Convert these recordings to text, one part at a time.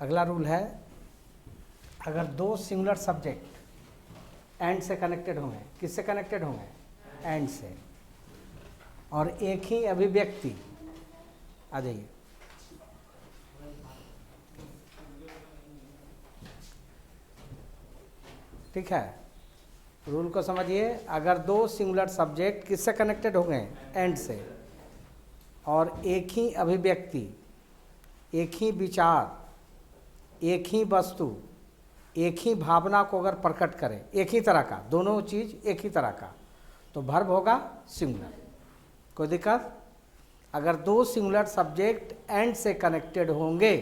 अगला रूल है, अगर दो सिंगुलर सब्जेक्ट एंड से कनेक्टेड होंगे, किससे कनेक्टेड होंगे? एंड से, और एक ही अभिव्यक्ति, आ जाइए, ठीक है, रूल को समझिए। अगर दो सिंगुलर सब्जेक्ट किससे कनेक्टेड होंगे? एंड से, और एक ही अभिव्यक्ति, एक ही विचार, एक ही वस्तु, एक ही भावना को अगर प्रकट करें, एक ही तरह का, दोनों चीज एक ही तरह का, तो वर्ब होगा सिंगुलर। कोई दिक्कत? अगर दो सिंगुलर सब्जेक्ट एंड से कनेक्टेड होंगे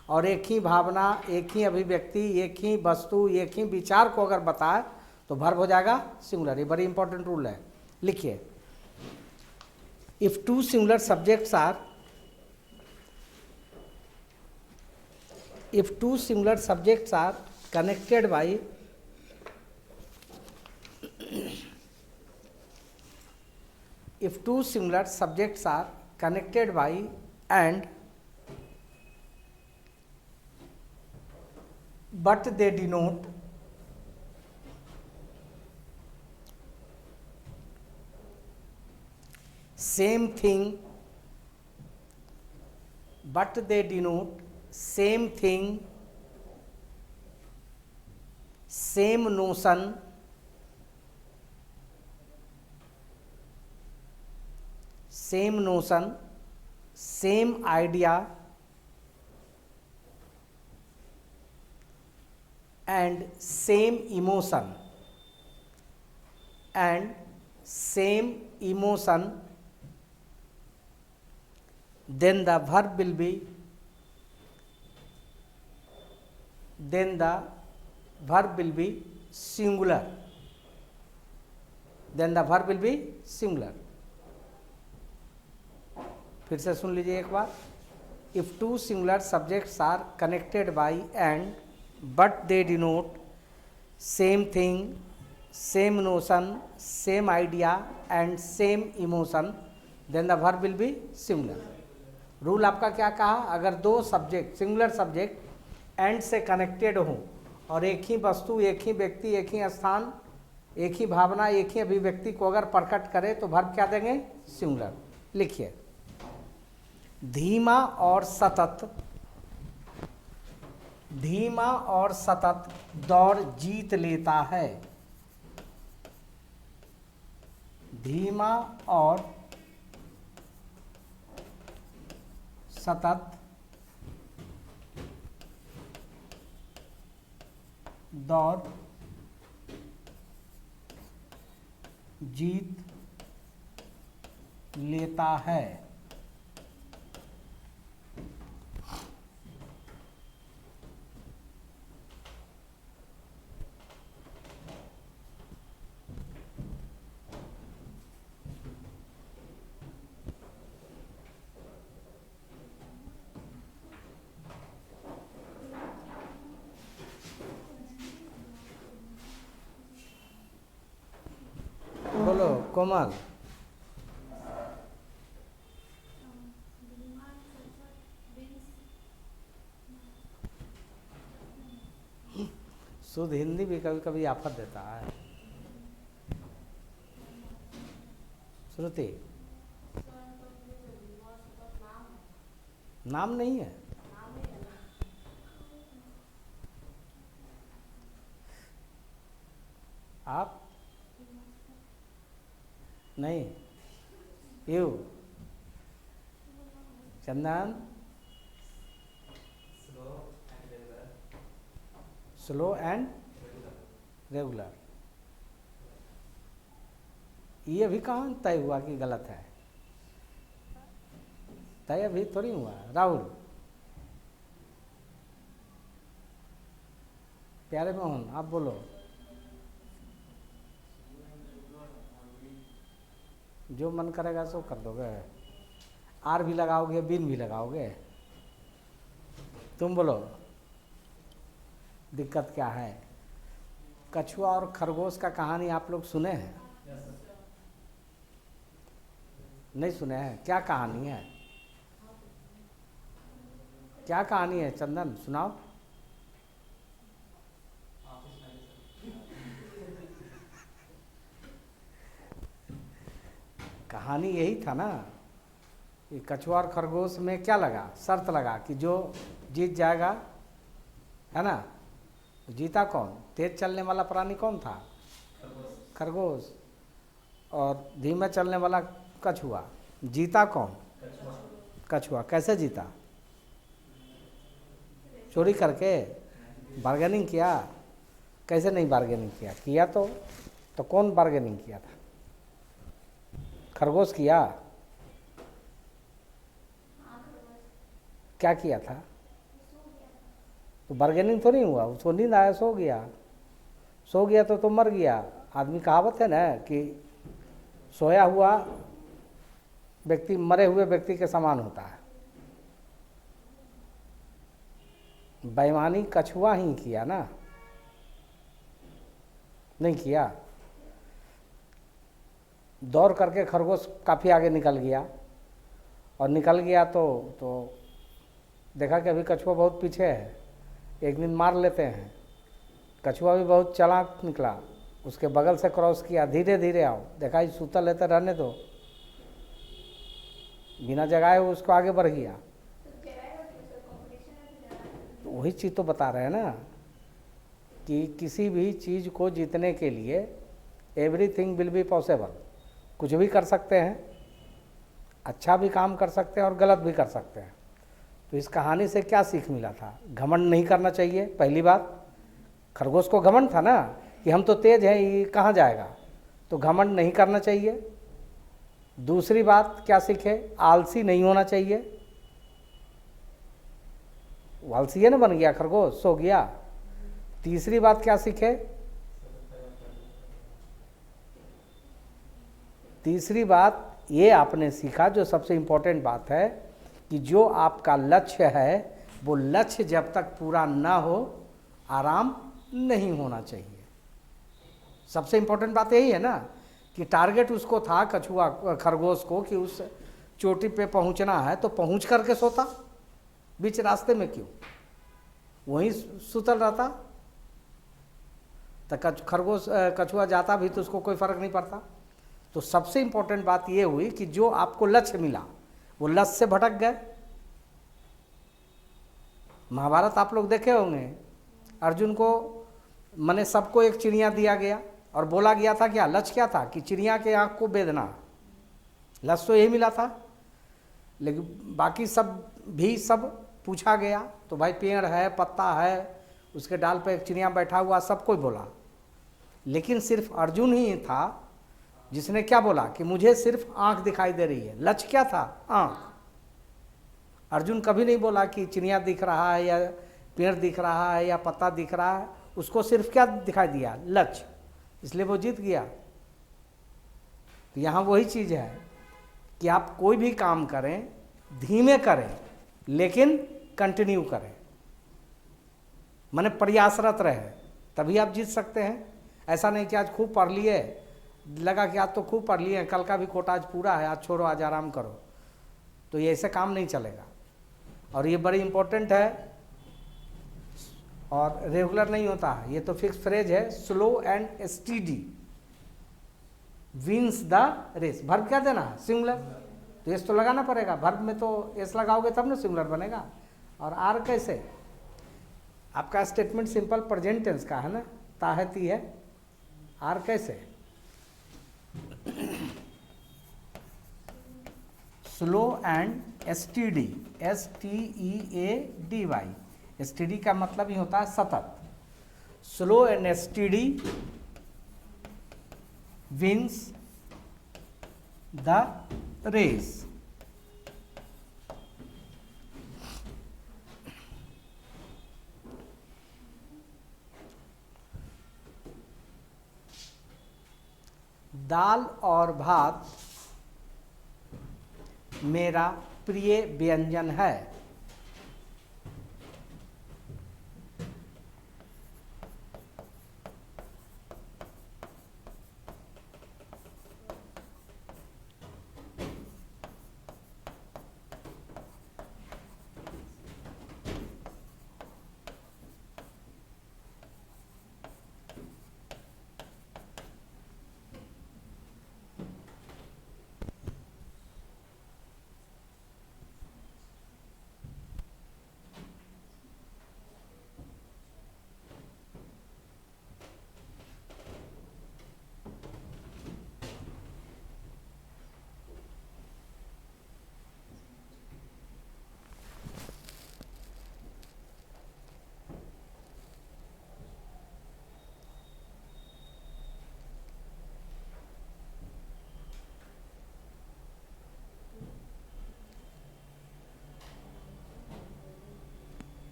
और एक ही भावना, एक ही अभिव्यक्ति, एक ही वस्तु, एक ही विचार को अगर बताए तो वर्ब हो जाएगा सिंगुलर। ये बड़ी इंपॉर्टेंट रूल है, लिखिए। If two singular subjects are, if two similar subjects are connected by if two similar subjects are connected by and but they denote same thing, but they denote same thing, same notion, same notion, same idea, and same emotion, and same emotion, then the verb will be, then the verb will be singular, then the verb will be singular। फिर से सुन लीजिए एक बार। If two singular subjects are connected by and but they denote same thing, same notion, same idea and same emotion, then the verb will be singular. Rule आपका क्या कहा? अगर दो सब्जेक्ट, सिंगुलर सब्जेक्ट एंड से connected हों और एक ही वस्तु, एक ही व्यक्ति, एक ही स्थान, एक ही भावना, एक ही अभिव्यक्ति को अगर प्रकट करे तो वर्ब क्या देंगे? सिंगुलर। लिखिए, धीमा और सतत, धीमा और सतत दौड़ जीत लेता है। धीमा और सतत दौड़ जीत लेता है। बोलो कोमल। शुद्ध हिंदी भी कभी कभी आफत देता है। श्रुति, नाम नहीं है। आप नहीं, you Chandan, slow and regular. ये अभी कहाँ तय हुआ कि गलत है? तय अभी थोड़ी हुआ। राहुल, प्यारे मोहन, आप बोलो। जो मन करेगा सो कर दोगे। आर भी लगाओगे, बिन भी लगाओगे। तुम बोलो, दिक्कत क्या है? कछुआ और खरगोश का कहानी आप लोग सुने हैं? नहीं सुने हैं? क्या कहानी है? क्या कहानी है चंदन, सुनाओ। कहानी यही था ना कि कछुआ और खरगोश में क्या लगा, शर्त लगा कि जो जीत जाएगा, है ना। जीता कौन? तेज चलने वाला प्राणी कौन था? खरगोश। और धीमे चलने वाला कछुआ। जीता कौन? कछुआ। कैसे जीता? चोरी करके? बार्गेनिंग किया? कैसे नहीं बार्गेनिंग किया? किया तो कौन बार्गेनिंग किया था? खरगोश किया? क्या किया था? तो बार्गेनिंग तो नहीं हुआ, उसको नींद आया, सो गया। सो गया तो मर गया। आदमी, कहावत है ना कि सोया हुआ व्यक्ति मरे हुए व्यक्ति के समान होता है। बेईमानी कछुआ ही किया ना, नहीं किया। दौड़ करके खरगोश काफ़ी आगे निकल गया, और निकल गया तो देखा कि अभी कछुआ बहुत पीछे है, एक दिन मार लेते हैं। कछुआ भी बहुत चालाक निकला, उसके बगल से क्रॉस किया, धीरे धीरे आओ। देखा ये सूता लेते रहने दो, बिना जगाए वो उसको आगे बढ़ गया। तो वही चीज़ तो बता रहे हैं ना कि किसी भी चीज़ को जीतने के लिए एवरीथिंग विल बी पॉसिबल। कुछ भी कर सकते हैं, अच्छा भी काम कर सकते हैं और गलत भी कर सकते हैं। तो इस कहानी से क्या सीख मिला था? घमंड नहीं करना चाहिए, पहली बात। खरगोश को घमंड था ना कि हम तो तेज हैं, ये कहाँ जाएगा, तो घमंड नहीं करना चाहिए। दूसरी बात क्या सीखे? आलसी नहीं होना चाहिए। वो आलसी है ना, बन गया खरगोश, सो गया। तीसरी बात क्या सीखे? तीसरी बात ये आपने सीखा, जो सबसे इम्पोर्टेंट बात है, कि जो आपका लक्ष्य है वो लक्ष्य जब तक पूरा ना हो आराम नहीं होना चाहिए। सबसे इम्पोर्टेंट बात यही है ना कि टारगेट उसको था, कछुआ खरगोश को, कि उस चोटी पे पहुंचना है, तो पहुंच करके सोता, बीच रास्ते में क्यों वहीं सुतल रहता। तो खरगोश कछुआ जाता भी तो उसको कोई फर्क नहीं पड़ता। तो सबसे इम्पोर्टेंट बात ये हुई कि जो आपको लक्ष्य मिला वो लक्ष्य से भटक गए। महाभारत आप लोग देखे होंगे, अर्जुन को माने सबको एक चिड़िया दिया गया और बोला गया था क्या लक्ष्य क्या था? कि चिड़िया के आँख को बेधना। लक्ष्य तो यही मिला था, लेकिन बाकी सब पूछा गया तो भाई पेड़ है, पत्ता है, उसके डाल पे एक चिड़िया बैठा हुआ, सब कोई बोला। लेकिन सिर्फ अर्जुन ही था जिसने क्या बोला कि मुझे सिर्फ आँख दिखाई दे रही है। लक्ष्य क्या था? आँख। अर्जुन कभी नहीं बोला कि चिड़िया दिख रहा है या पेड़ दिख रहा है या पत्ता दिख रहा है। उसको सिर्फ क्या दिखाई दिया? लक्ष्य। इसलिए वो जीत गया। तो यहाँ वही चीज़ है कि आप कोई भी काम करें, धीमे करें लेकिन कंटिन्यू करें, माने प्रयासरत रहे, तभी आप जीत सकते हैं। ऐसा नहीं कि आज खूब पढ़ लिए, लगा कि आज तो खूब पढ़ लिए, कल का भी कोटा आज पूरा है, आज छोड़ो, आज आराम करो, तो ये ऐसे काम नहीं चलेगा। और ये बड़ी इम्पोर्टेंट है और रेगुलर नहीं होता है, ये तो फिक्स फ्रेज है, slow and steady wins the race. Verb क्या देना? सिंगुलर। तो एस तो लगाना पड़ेगा, वर्ब में तो एस लगाओगे तब ना सिंगुलर बनेगा। और आर कैसे? आपका स्टेटमेंट सिंपल प्रेजेंट टेंस का है ना, ताहती है। आर कैसे? Slow and steady, STEADY। Steady का मतलब ही होता है सतत। Slow and steady wins the race. दाल और भात मेरा प्रिय व्यंजन है।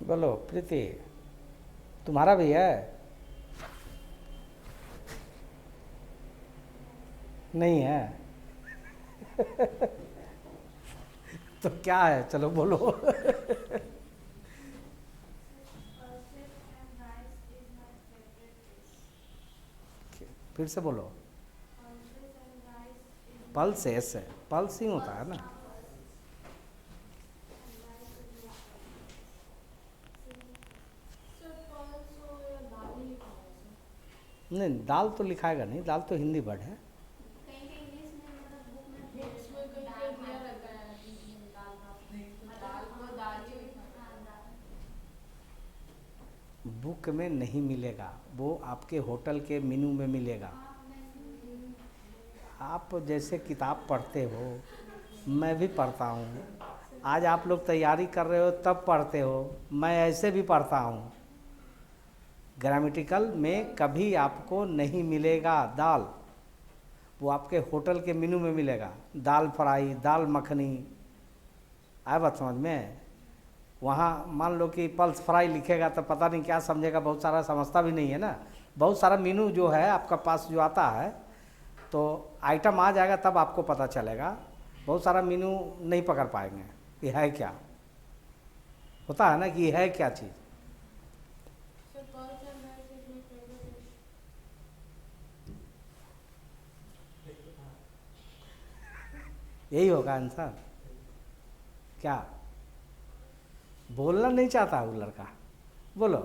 बोलो प्रीति, तुम्हारा भी है? नहीं है? तो क्या है, चलो बोलो। फिर से बोलो। पल्स ऐसे पल्स ही होता है ना। नहीं, दाल तो लिखाएगा नहीं, दाल तो हिंदी वर्ड है। बुक में नहीं मिलेगा, वो आपके होटल के मेनू में मिलेगा। आप जैसे किताब पढ़ते हो, मैं भी पढ़ता हूँ। आज आप लोग तैयारी कर रहे हो तब पढ़ते हो, मैं ऐसे भी पढ़ता हूँ। ग्रामेटिकल में कभी आपको नहीं मिलेगा दाल, वो आपके होटल के मेनू में मिलेगा। दाल फ्राई, दाल मखनी, आए बात समझ में? वहाँ मान लो कि पल्स फ्राई लिखेगा तो पता नहीं क्या समझेगा, बहुत सारा समझता भी नहीं है ना। बहुत सारा मेनू जो है आपका पास जो आता है, तो आइटम आ जाएगा तब आपको पता चलेगा। बहुत सारा मेनू नहीं पकड़ पाएंगे कि है क्या, होता है ना कि है क्या चीज़। यही होगा आंसर। क्या बोलना नहीं चाहता वो लड़का? बोलो।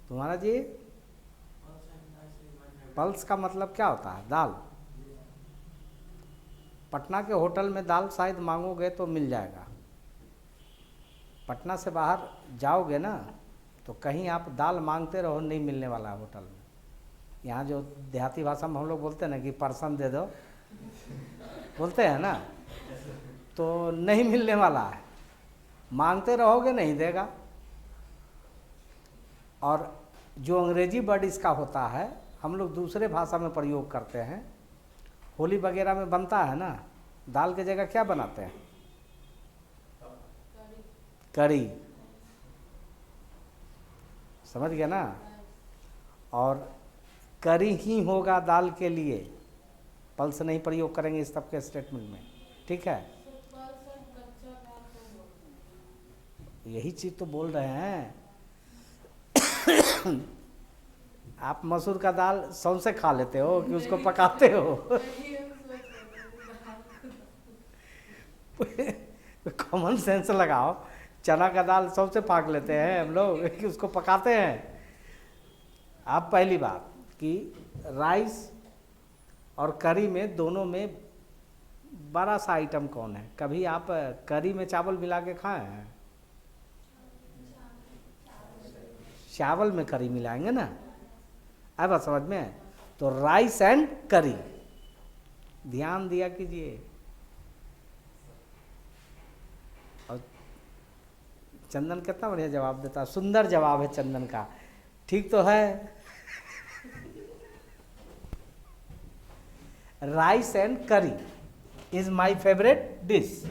तुम्हारा जी? पल्स का मतलब क्या होता है? दाल। पटना के होटल में दाल शायद मांगोगे तो मिल जाएगा। पटना से बाहर जाओगे ना तो कहीं आप दाल मांगते रहो, नहीं मिलने वाला है होटल में। यहाँ जो देहाती भाषा में हम लोग बोलते हैं ना कि पर्सन दे दो, बोलते हैं ना, तो नहीं मिलने वाला है। मांगते रहोगे नहीं देगा। और जो अंग्रेजी वर्ड इसका होता है, हम लोग दूसरे भाषा में प्रयोग करते हैं। होली वगैरह में बनता है ना, दाल की जगह क्या बनाते हैं? करी। समझ गया ना? और करी ही होगा दाल के लिए, पल्स नहीं प्रयोग करेंगे इस सबके स्टेटमेंट में, ठीक है? यही चीज़ तो बोल रहे हैं। आप मसूर का दाल सौंसे खा लेते हो कि उसको पकाते हो? कॉमन सेंस लगाओ। चना का दाल सबसे फाक लेते हैं हम लोग कि उसको पकाते हैं। आप पहली बात कि राइस और करी में, दोनों में बड़ा सा आइटम कौन है? कभी आप करी में चावल मिला के खाए हैं? चावल में करी मिलाएंगे ना, आए बात समझ में? तो राइस एंड करी, ध्यान दिया कीजिए। और चंदन कितना बढ़िया जवाब देता है, सुंदर जवाब है चंदन का, ठीक तो है? राइस एंड करी is my favourite dish.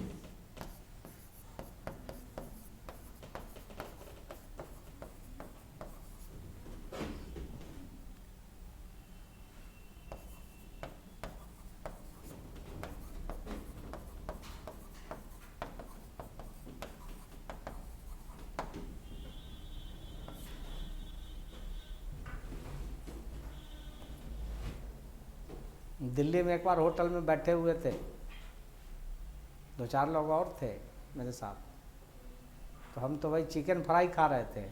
Delhi में एक बार होटल में बैठे हुए थे, 2-4 लोग और थे मेरे साथ। तो हम तो भाई चिकन फ्राई खा रहे थे।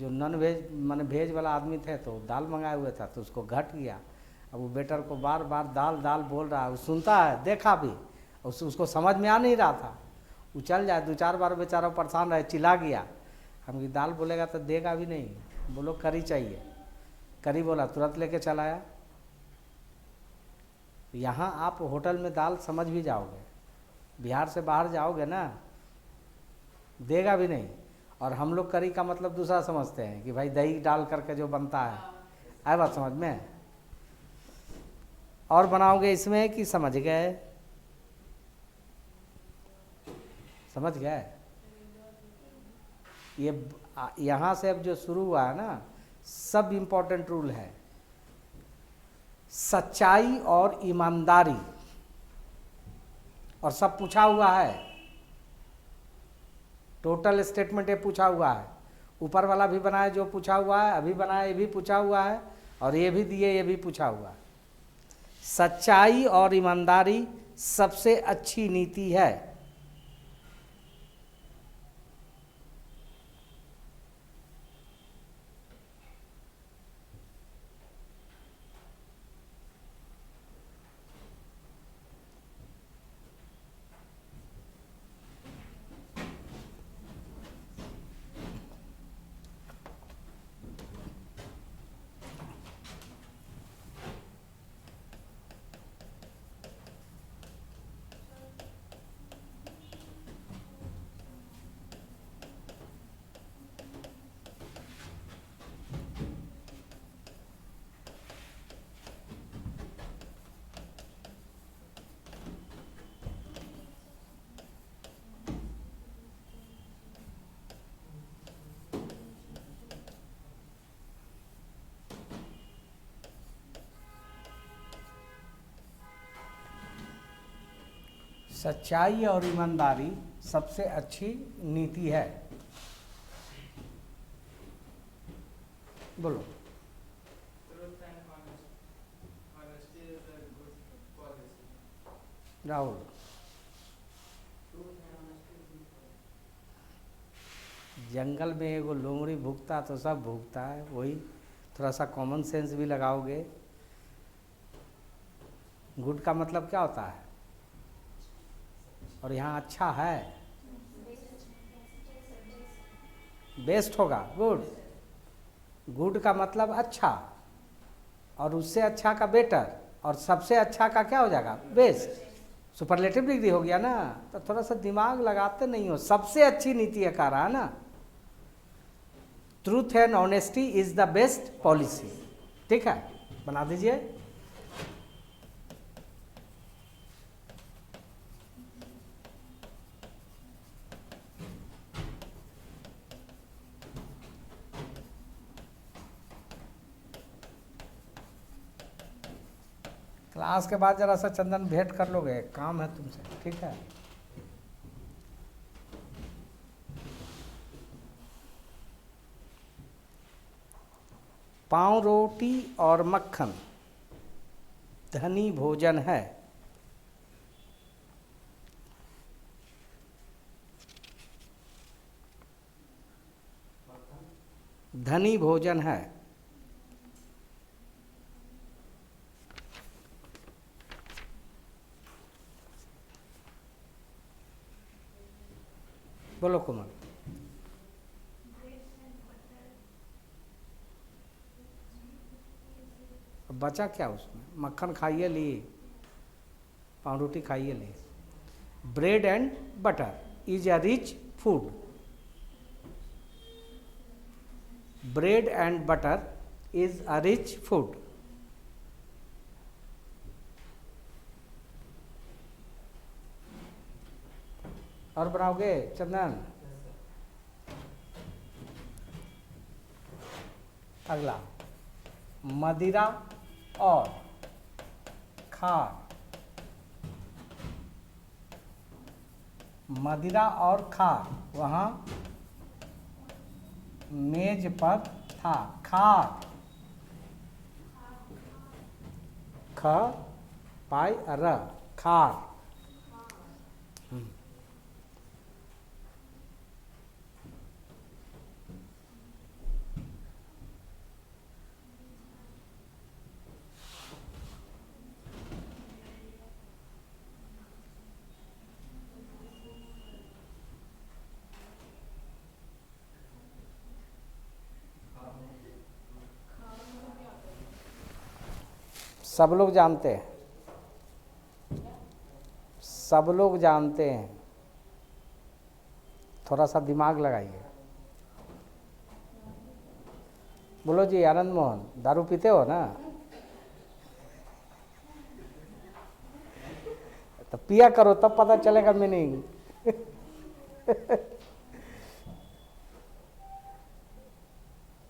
जो नॉन वेज माने वेज वाला आदमी थे तो दाल मंगाए हुए था, तो उसको घट गया। अब वो वेटर को बार बार दाल दाल बोल रहा है, वो सुनता है, देखा भी, उसको समझ में आ नहीं रहा था। वो चल जाए, 2-4 बार बेचारा परेशान रहे, चिल्ला गया। हम कि दाल बोलेगा तो देगा भी नहीं, बोलो करी चाहिए। करी बोला, तुरंत लेके चला आया। यहाँ आप होटल में दाल समझ भी जाओगे, बिहार से बाहर जाओगे ना, देगा भी नहीं। और हम लोग करी का मतलब दूसरा समझते हैं कि भाई दही डाल करके जो बनता है, आए बात समझ में? और बनाओगे इसमें कि समझ गए? समझ गए? ये यहाँ से अब जो शुरू हुआ है ना, सब इम्पोर्टेंट रूल है। सच्चाई और ईमानदारी, और सब पूछा हुआ है, टोटल स्टेटमेंट ये पूछा हुआ है। ऊपर वाला भी बनाया जो पूछा हुआ है, अभी बनाया ये भी पूछा हुआ है, और ये भी दिए ये भी पूछा हुआ है। सच्चाई और ईमानदारी सबसे अच्छी नीति है। सच्चाई और ईमानदारी सबसे अच्छी नीति है। बोलो। राहुल, जंगल में एगो लोमड़ी भूखता तो सब भूखता है, वही थोड़ा सा कॉमन सेंस भी लगाओगे। गुड का मतलब क्या होता है? और यहाँ अच्छा है, बेस्ट होगा। गुड, गुड का मतलब अच्छा, और उससे अच्छा का बेटर, और सबसे अच्छा का क्या हो जाएगा? बेस्ट। सुपरलेटिव डिग्री हो गया ना। तो थोड़ा सा दिमाग लगाते नहीं हो। सबसे अच्छी नीति है कह रहा है ना। Truth and honesty is the best policy. ठीक है, बना दीजिए। क्लास के बाद जरा सा चंदन भेंट कर लोगे, काम है तुमसे। ठीक है, पाँव रोटी और मक्खन धनी भोजन है। धनी भोजन है। बोलो कुमार। बचा क्या उसमें? मक्खन खाइए लिए, पाँव रोटी खाइए लिए। Bread and butter is a rich food. Bread and butter is a rich food. और बनाओगे चंदन? अगला, मदिरा और खार। मदिरा और खार वहाँ मेज पर था। खार, ख पाई र, खार। सब लोग जानते हैं, सब लोग जानते हैं। थोड़ा सा दिमाग लगाइए। बोलो जी। आनंद मोहन, दारू पीते हो ना? तो पिया करो, तब पता चलेगा मीनिंग।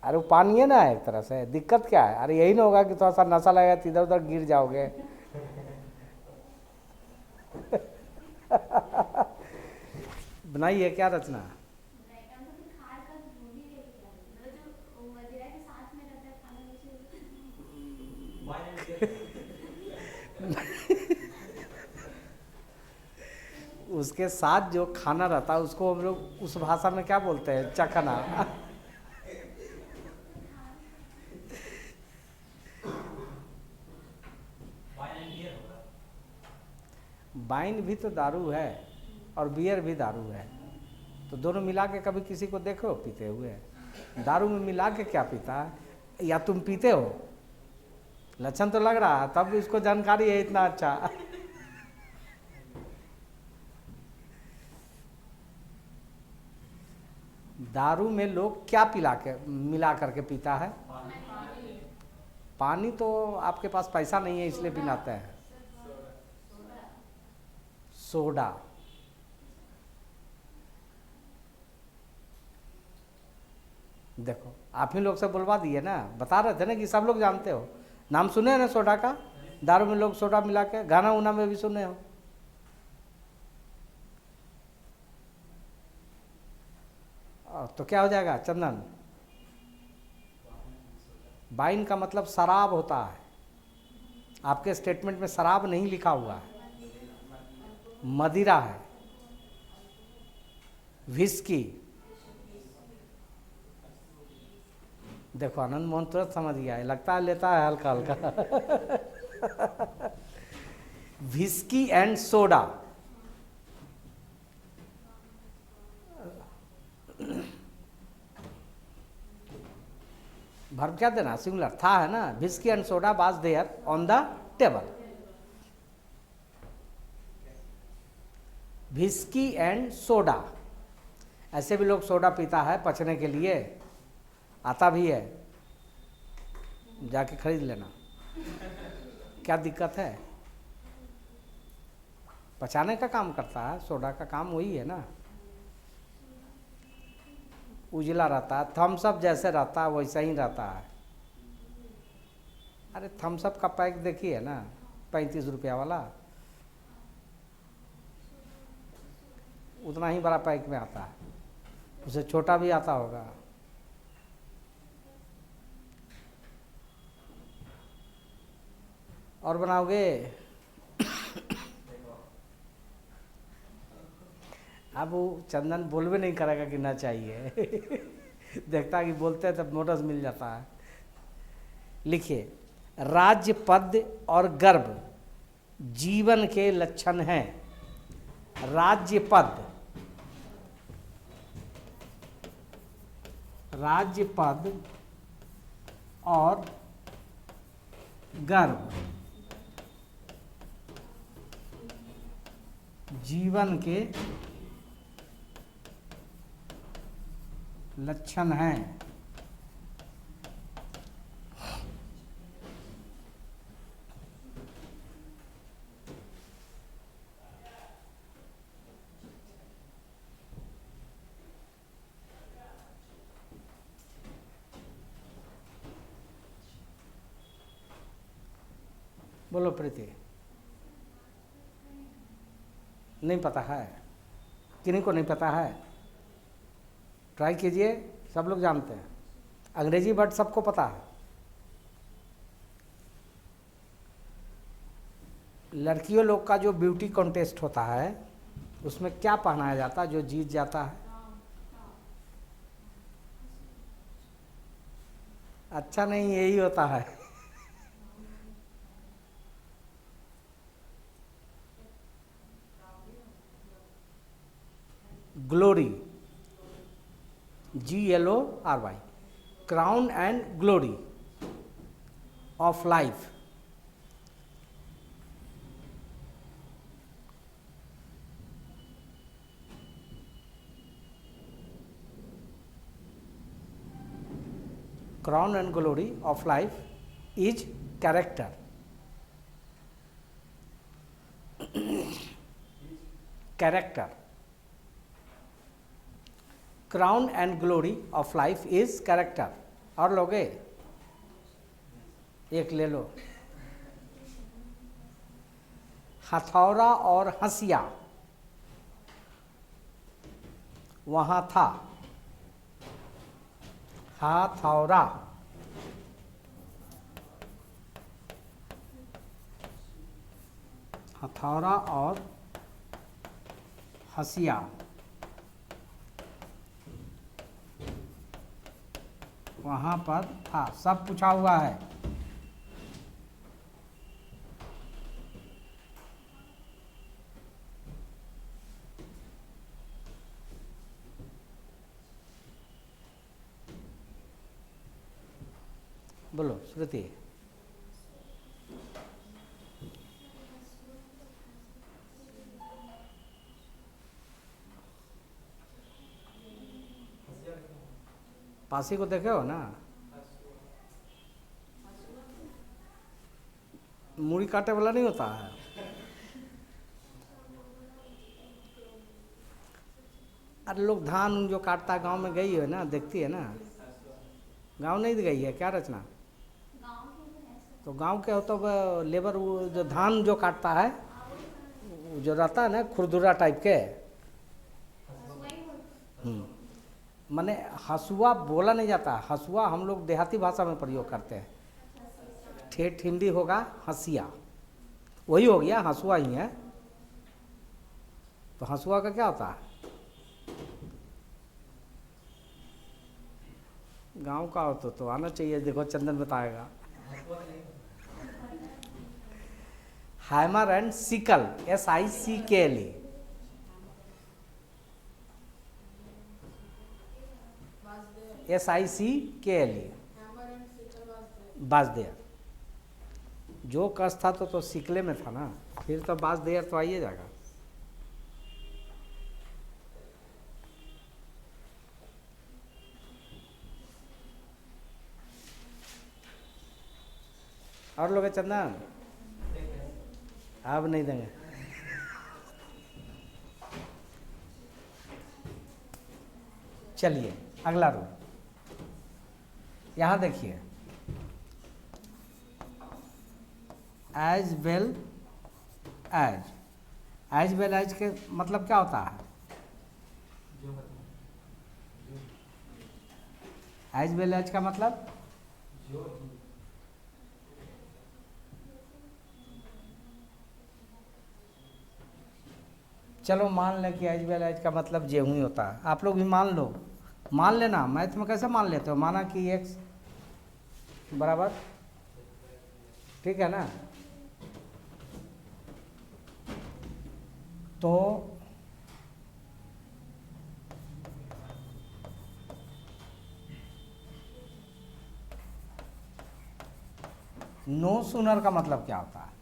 अरे वो पानी है ना एक तरह से, दिक्कत क्या है? अरे यही ना होगा कि थोड़ा सा नशा लगेगा तो इधर उधर गिर जाओगे। बनाइए क्या रचना? उसके साथ जो खाना रहता है उसको हम लोग उस भाषा में क्या बोलते हैं? चखना। वाइन भी तो दारू है और बियर भी दारू है, तो दोनों मिला के कभी किसी को देखो पीते हुए? दारू में मिला के क्या पीता है? या तुम पीते हो? लक्षण तो लग रहा है, तब भी उसको जानकारी है इतना अच्छा। दारू में लोग क्या पिला के मिला करके पीता है? पानी तो आपके पास पैसा नहीं है इसलिए पिलाते हैं। सोडा। देखो आप ही लोग से बुलवा दिए ना, बता रहे थे ना कि सब लोग जानते हो, नाम सुने हैं ना सोडा का? दारू में लोग सोडा मिला के, गाना उना में भी सुने हो। तो क्या हो जाएगा चंदन? वाइन का मतलब शराब होता है। आपके स्टेटमेंट में शराब नहीं लिखा हुआ है, मदिरा है, विस्की। देखो आनंद मोहन तुरंत समझ गया है, लगता है लेता है हल्का हल्का। Whisky and soda. वर्ब क्या देना? सिंगुलर था है ना? Whisky and soda was there on the table. Whisky and soda. ऐसे भी लोग सोडा पीता है पचने के लिए, आता भी है, जाके खरीद लेना, क्या दिक्कत है? पचाने का काम करता है, सोडा का काम वही है ना। उजला रहता है, थम्सअप जैसे रहता है वैसा ही रहता है। अरे थम्सअप का पैक देखिए ना, 35 रुपया वाला, उतना ही बड़ा पैक में आता है, उससे छोटा भी आता होगा। और बनाओगे? अब वो चंदन बोलवे नहीं करेगा कि ना चाहिए। देखता है कि बोलते हैं तब नोटिस मिल जाता है। लिखिए, राज्य पद और गर्व जीवन के लक्षण हैं। राज्य पद, राज्य पद और गर्व जीवन के लक्षण हैं। बोलो प्रीति। नहीं पता है? किन्हीं को नहीं पता है? ट्राई कीजिए, सब लोग जानते हैं। अंग्रेजी वर्ड सबको पता है। लड़कियों लोग का जो ब्यूटी कॉन्टेस्ट होता है उसमें क्या पहनाया जाता है जो जीत जाता है? अच्छा नहीं, यही होता है। Glory, GLORY, crown and glory of life. Crown and glory of life is character. Character. Crown and glory of life is character. और लोगे एक ले लो, हथौड़ा और हंसिया वहां था। हथौड़ा हथौड़ा और हंसिया वहां पर था। सब पूछा हुआ है। बोलो श्रुति। पासी को देखे हो ना, मूड़ी काटे वाला नहीं होता है। अरे लोग धान जो काटता है गांव में गई है ना, देखती है ना। गांव नहीं गई है क्या रचना? तो गांव के हो तो लेबर वो जो धान जो काटता है, जो रहता है ना खुरदुरा टाइप के, माने हसुआ बोला नहीं जाता। हसुआ हम लोग देहाती भाषा में प्रयोग करते हैं। ठेठ हिंदी होगा हंसिया, वही हो गया, हसुआ ही है। तो हसुआ का क्या होता है? गांव का हो तो आना चाहिए। देखो चंदन बताएगा। Hammer and sickle, SICKLE, SICKLE, बाजदेयर। जो कस था तो सिकले में था ना, फिर तो बाजदेयर तो आइए जाएगा। और लोग चंदन अब नहीं देंगे। चलिए अगला रूल, यहां देखिए। एज वेल एज के मतलब क्या होता है? एज वेल एज का मतलब चलो मान लें कि एज वेल एज का मतलब जे ही होता है। आप लोग भी मान लो, मान लेना। मैथ में कैसे मान लेते हो? माना कि x बराबर, ठीक है ना? तो नो सूनर का मतलब क्या होता है?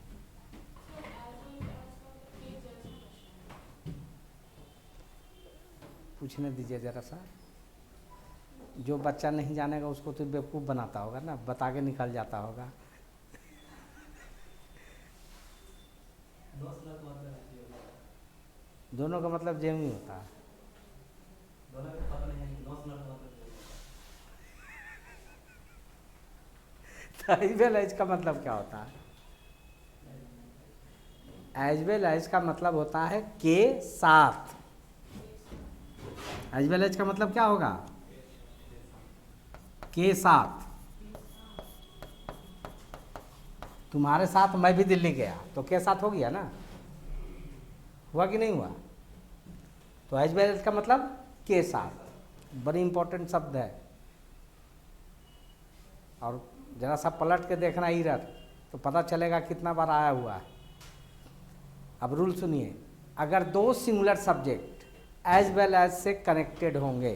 पूछने दीजिए जरा सा। जो बच्चा नहीं जानेगा उसको तो बेवकूफ़ बनाता होगा ना, बता के निकल जाता होगा। दोनों का मतलब जेम ही होता है। एज वेल एज का मतलब क्या होता है? एज वेल एज का मतलब होता है के साथ। एज वेल एज का मतलब क्या होगा? के साथ। तुम्हारे साथ मैं भी दिल्ली गया तो के साथ हो गया ना, हुआ कि नहीं हुआ? तो एज वेल एज का मतलब के साथ। बड़ी इंपॉर्टेंट शब्द है। और जरा सा पलट के देखना इधर तो पता चलेगा कितना बार आया हुआ है। अब रूल सुनिए। अगर दो singular subject as well as से कनेक्टेड होंगे,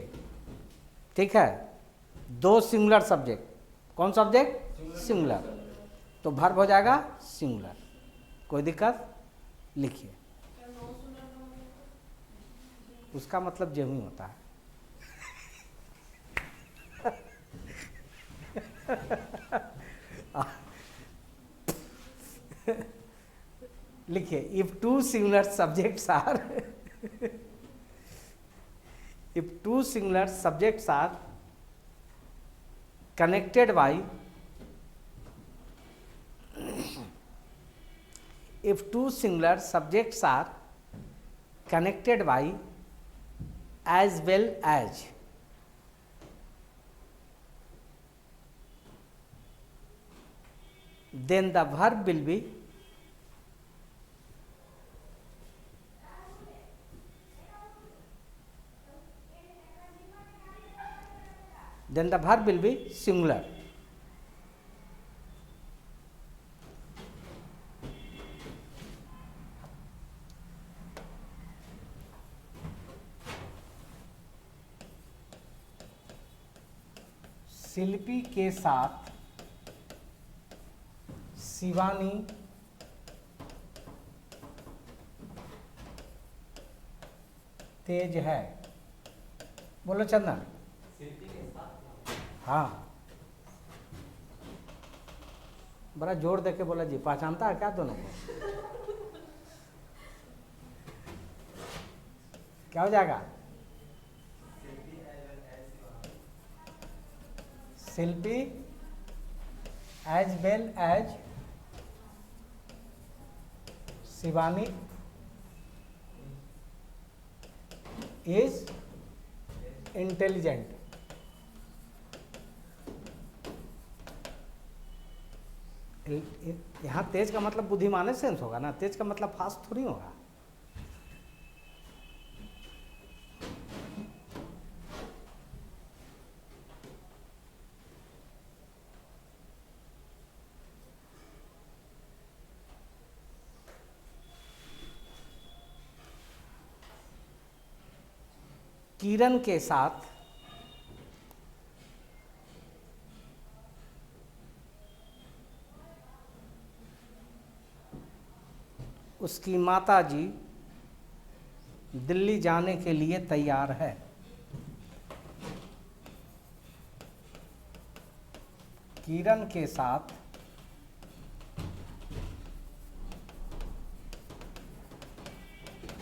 ठीक है, दो सिंगुलर सब्जेक्ट, कौन सब्जेक्ट? सिंगुलर, तो वर्ब हो जाएगा सिंगुलर। कोई दिक्कत? लिखिए। उसका मतलब जो ही होता है। लिखिए, if two singular subjects are If two singular subjects are connected by if two singular subjects are connected by as well as then the verb will be singular. शिल्पी के साथ शिवानी तेज है। बोलो चंदन। हाँ, बड़ा जोर देके बोला जी। पहचानता है क्या दोनों को? क्या हो जाएगा? Shilpi as well as Shivani is intelligent. यहाँ तेज का मतलब बुद्धिमान सेंस होगा ना, तेज का मतलब फास्ट थोड़ी होगा। किरण के साथ उसकी माताजी दिल्ली जाने के लिए तैयार है। किरण के साथ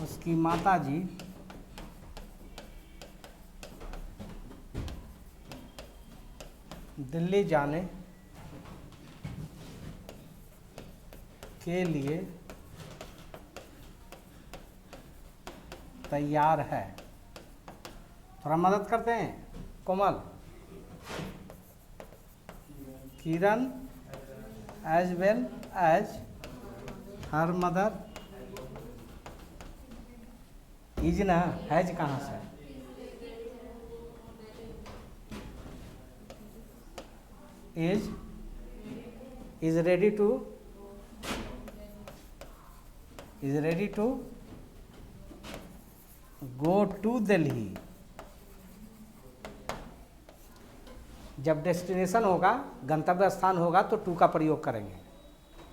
उसकी माताजी दिल्ली जाने के लिए तैयार है। थोड़ा मदद करते हैं Komal. Kiran as well as her mother is ना, हैज कहाँ से? is ready to go to Delhi. जब डेस्टिनेशन होगा, गंतव्य स्थान होगा तो टू का प्रयोग करेंगे।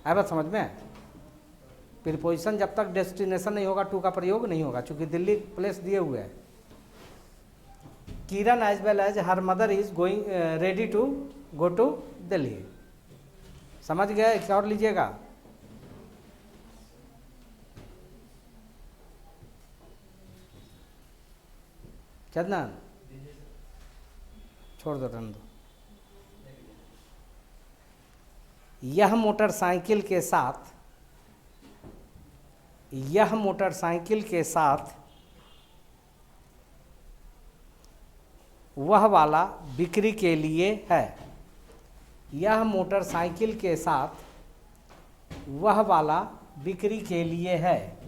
है बात समझ में? प्रीपोजिशन जब तक डेस्टिनेशन नहीं होगा टू का प्रयोग नहीं होगा, क्योंकि दिल्ली प्लेस दिए हुए है। Kiran as well as her mother is going ready to go to Delhi. समझ गए? एक और लीजिएगा। चंदन छोड़ दो, रन दो। यह मोटरसाइकिल के साथ वह वाला बिक्री के लिए है। यह मोटरसाइकिल के साथ वह वाला बिक्री के लिए है।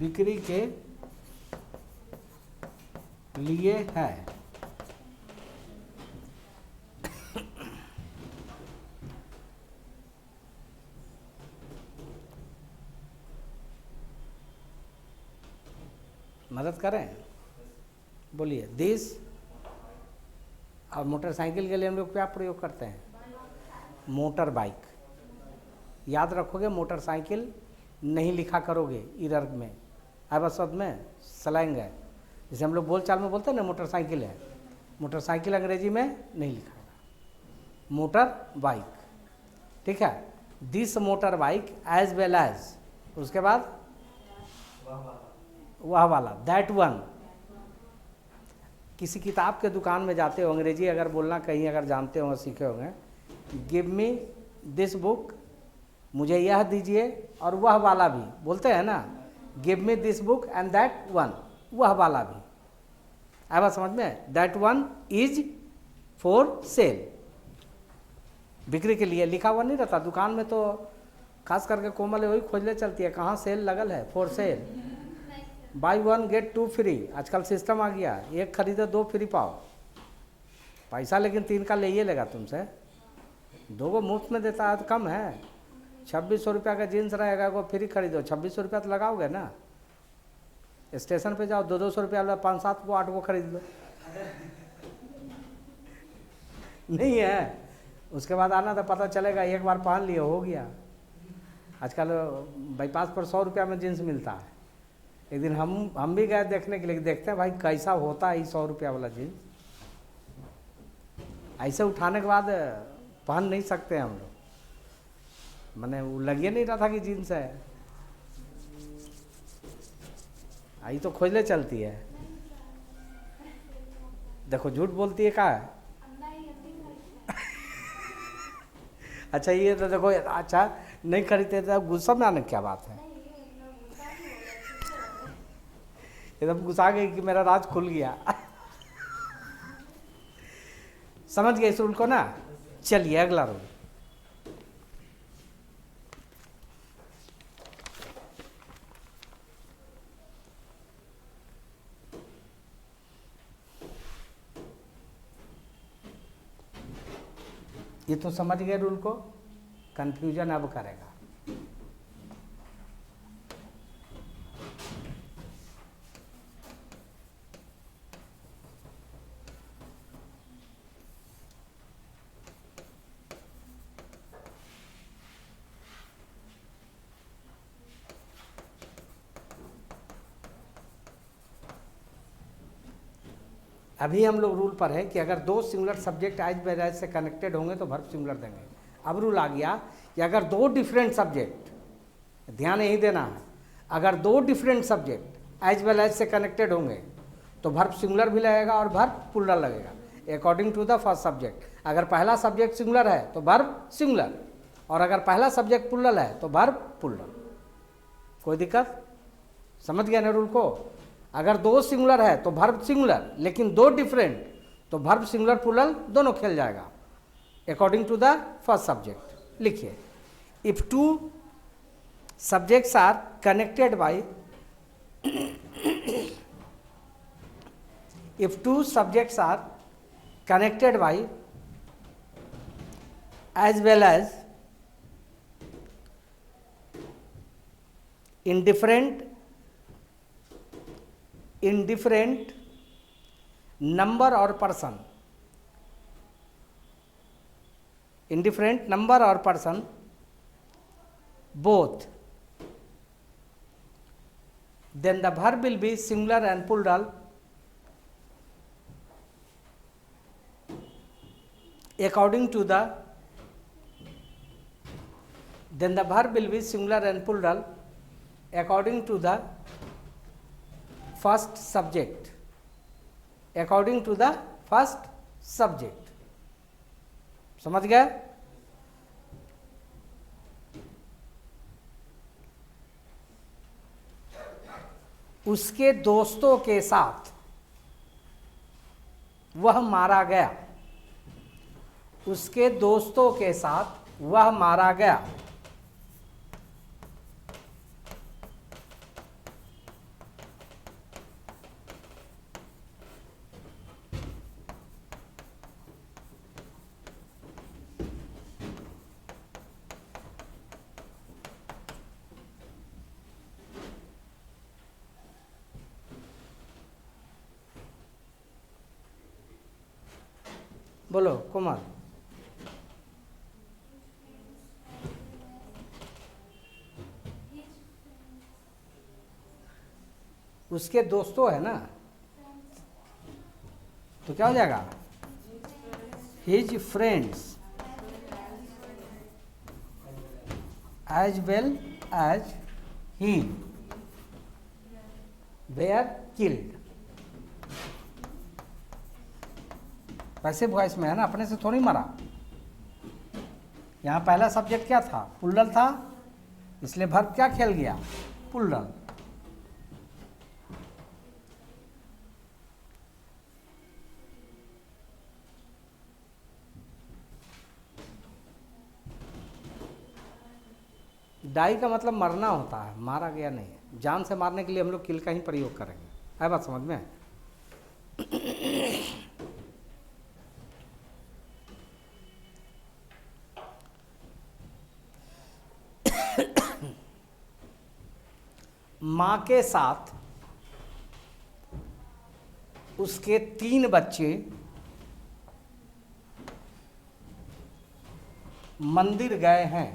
बिक्री के लिए है। मदद करें? बोलिए। दिस और मोटरसाइकिल के लिए हम लोग क्या प्रयोग करते हैं? Motor bike. याद रखोगे, मोटरसाइकिल नहीं लिखा करोगे इरर में, है बस शब्द में स्लैंग है, जैसे हम लोग बोलचाल में बोलते हैं ना मोटरसाइकिल है, मोटरसाइकिल अंग्रेजी में नहीं लिखा है, मोटर बाइक, ठीक है। This motor bike as well as, उसके बाद वह वाला, दैट वन। किसी किताब के दुकान में जाते हो, अंग्रेजी अगर बोलना कहीं अगर जानते हो सीखे होंगे, गिव मी दिस बुक, मुझे यह दीजिए, और वह वाला भी बोलते हैं ना, give me this book and that one, वह वाला भी। आया बात समझ में? That one is for sale, बिक्री के लिए लिखा हुआ नहीं रहता दुकान में, तो खास करके कोमल वही खोजले चलती है कहाँ सेल लगल है, for sale, buy one get two free. आजकल सिस्टम आ गया, एक खरीदो 2 फ्री पाओ, पैसा लेकिन 3 का ले ही लेगा तुमसे, 2 को मुफ्त में देता है तो कम है। 2600 रुपया का जीन्स रहेगा, वो फ्री खरीदो, 2600 रुपया तो लगाओगे ना। स्टेशन पे जाओ, 200 रुपया वाला 5-7 को 8 को खरीद लो नहीं है, उसके बाद आना तो पता चलेगा, एक बार पहन लिए हो गया। आजकल बाईपास पर 100 रुपया में जीन्स मिलता है। एक दिन हम भी गए देखने के लिए, देखते हैं भाई कैसा होता है 100 रुपया वाला जीन्स, ऐसे उठाने के बाद पहन नहीं सकते हम लोग, मैंने वो लगे नहीं रहा था कि जीन्स है, आई तो खोजले चलती है। देखो झूठ बोलती है, क्या है अच्छा ये तो देखो, अच्छा नहीं खरीदते तो गुस्सा में आने क्या बात है, एकदम गुस्सा गई कि मेरा राज खुल गया समझ गए इस रूल को ना। चलिए अगला रूल, ये तो समझ गए रूल को, कंफ्यूजन अब करेगा। अभी हम लोग रूल पर है कि अगर 2 singular subject as well as से कनेक्टेड होंगे तो वर्ब सिंगुलर देंगे। अब रूल आ गया कि अगर 2 डिफरेंट सब्जेक्ट, ध्यान यही देना है, अगर 2 different subject as well as से कनेक्टेड होंगे तो वर्ब सिंगुलर भी लगेगा और वर्ब प्लूरल लगेगा according to the first subject. अगर पहला सब्जेक्ट सिंगुलर है तो वर्ब सिंगुलर, और अगर पहला सब्जेक्ट प्लूरल है तो वर्ब प्लूरल। कोई दिक्कत? समझ गया ना रूल को? अगर 2 सिंगुलर है तो वर्ब सिंगुलर, लेकिन 2 डिफरेंट तो वर्ब सिंगुलर प्लूरल दोनों खेल जाएगा according to the first subject. लिखिए, if 2 subjects are connected by if 2 subjects are connected by as well as in different number or person, in different number or person both, then the verb will be singular and plural according to the, then the verb will be singular and plural according to the first subject, according to the first subject। समझ गए? उसके दोस्तों के साथ वह मारा गया, उसके दोस्तों के साथ वह मारा गया। बोलो कुमार। उसके दोस्तों है ना, तो क्या हो जाएगा? His friends as well as he were killed. वैसे वॉइस में है ना, अपने से थोड़ी मरा। यहाँ पहला सब्जेक्ट क्या था? प्लूरल था, इसलिए वर्ब क्या खेल गया? प्लूरल। डाई का मतलब मरना होता है, मारा गया नहीं। जान से मारने के लिए हम लोग किल का ही प्रयोग करेंगे। है बात समझ में? मां के साथ उसके 3 बच्चे मंदिर गए हैं।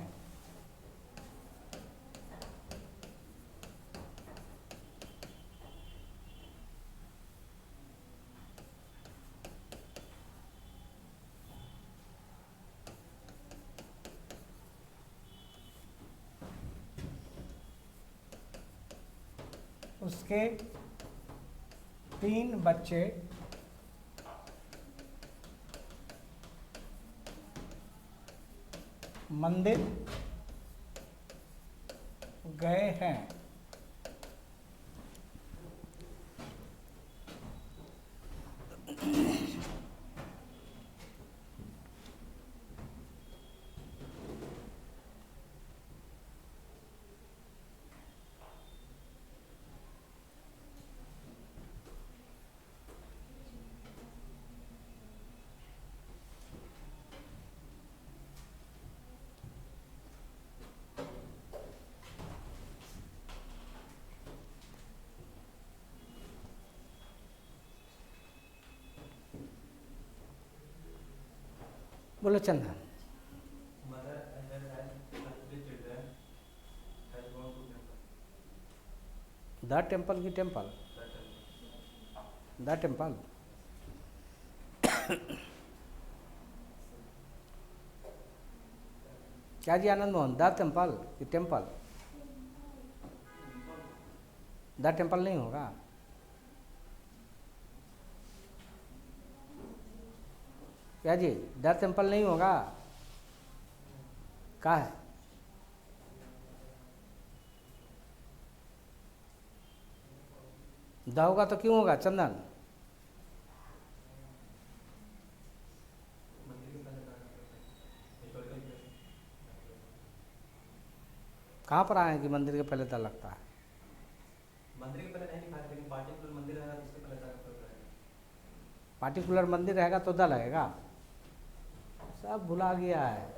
उसके 3 बच्चे मंदिर गए हैं। बोलो चंदन। द टेम्पल की टेम्पल, द टेम्पल। क्या जी आनंद मोहन? द टेम्पल की टेम्पल? द टेम्पल नहीं होगा। क्या जी? द टेम्पल नहीं होगा। कहाँ है? द होगा तो क्यों होगा चंदन? कहाँ पर आए हैं कि मंदिर के पहले द लगता है? मंदिर के पहले नहीं लिखा है, लेकिन पार्टिकुलर मंदिर रहेगा तो उसके पहले द रहेगा। पार्टिकुलर मंदिर रहेगा तो द लगेगा। सब भुला गया है।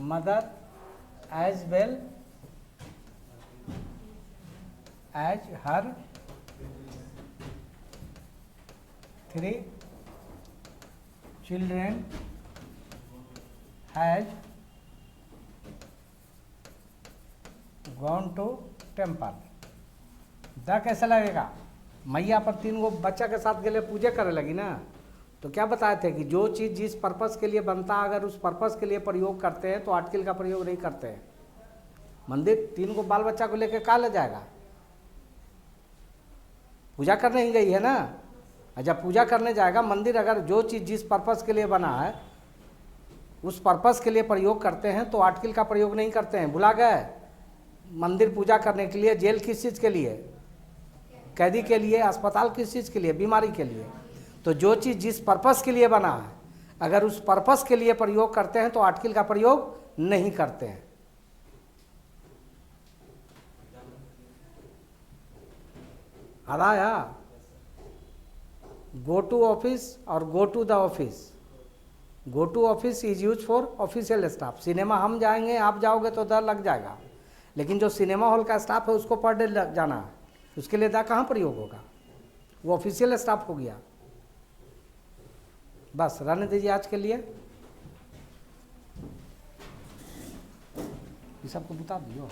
Mother as well as her 3 children has gone to temple. The कैसा लगेगा? मैया पर 3 गो बच्चा के साथ गले पूजा करे लगी ना, तो क्या बताए थे कि जो चीज़ जिस पर्पस के लिए बनता अगर उस पर्पस के लिए प्रयोग करते हैं तो आर्टिकल का प्रयोग नहीं करते हैं। मंदिर 3 को बाल बच्चा को लेकर कहाँ ले जाएगा? पूजा करने ही गई है ना। जब पूजा करने जाएगा मंदिर, अगर जो चीज़ जिस पर्पस के लिए बना है उस पर्पस के लिए प्रयोग करते हैं तो आर्टिकल का प्रयोग नहीं करते हैं। भुला गए? मंदिर पूजा करने के लिए, जेल किस चीज़ के लिए? कैदी के लिए। अस्पताल किस चीज़ के लिए? बीमारी के लिए। तो जो चीज़ जिस पर्पस के लिए बना है अगर उस पर्पस के लिए प्रयोग करते हैं तो आर्टिकल का प्रयोग नहीं करते हैं। आया? गो टू ऑफिस और go to the office. Go to office is use for official staff. Cinema हम जाएंगे, आप जाओगे तो द लग जाएगा, लेकिन जो सिनेमा हॉल का स्टाफ है उसको पर डे जाना है, उसके लिए द कहाँ प्रयोग होगा? वो ऑफिशियल स्टाफ हो गया। बस रहने दीजिए आज के लिए। ये सबको बता दियो।